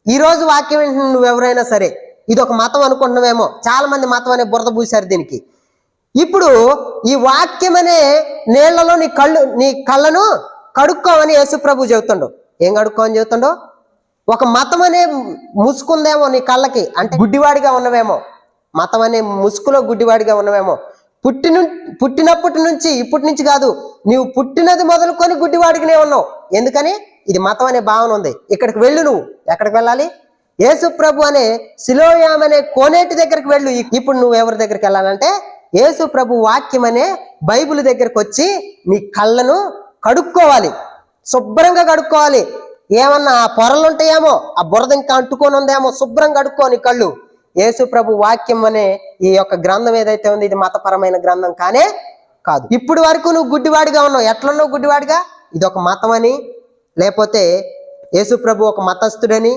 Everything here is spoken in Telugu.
ఈ రోజు వాక్యం వింటున్న నువ్వు ఎవరైనా సరే ఇది ఒక మతం అనుకుంటున్నావేమో, చాలా మంది మతం అనే బురద పూశారు దీనికి. ఇప్పుడు ఈ వాక్యం అనే నీళ్లలో నీ కళ్ళను కడుక్కోమని యేసుప్రభు చెబుతుండు. ఏం కడుక్కోమని చెబుతుండో? ఒక మతం అనే ముసుకుందేమో నీ కళ్ళకి, అంటే గుడ్డివాడిగా ఉన్నవేమో, మతం అనే ముసుగులో గుడ్డివాడిగా ఉన్నవేమో. పుట్టినప్పటి నుంచి, ఇప్పటి నుంచి కాదు, నీవు పుట్టినది మొదలుకొని గుడ్డివాడిగానే ఉన్నావు. ఎందుకని? ఇది మతం అనే భావన ఉంది. ఇక్కడికి వెళ్ళు. నువ్వు ఎక్కడికి వెళ్ళాలి? యేసుప్రభు అనే సిలోయాం అనే కోనేటి దగ్గరికి వెళ్ళు. ఇప్పుడు నువ్వు ఎవరి దగ్గరికి వెళ్ళాలంటే యేసుప్రభు వాక్యం అనే బైబిల్ దగ్గరకు వచ్చి నీ కళ్ళను కడుక్కోవాలి, శుభ్రంగా కడుక్కోవాలి. ఏమన్నా ఆ పొరలు ఉంటాయేమో, ఆ బురద ఇంకా అంటుకొని ఉందేమో, శుభ్రంగా కడుక్కో నీ కళ్ళు. యేసుప్రభు వాక్యం అనే ఈ యొక్క గ్రంథం ఏదైతే ఉంది, ఇది మతపరమైన గ్రంథం కానే కాదు. ఇప్పుడు వరకు నువ్వు గుడ్డివాడిగా ఉన్నావు. ఎట్లున్నావు గుడ్డివాడిగా? ఇది ఒక మతం అని, లేకపోతే యేసుప్రభు ఒక మతస్థుడని,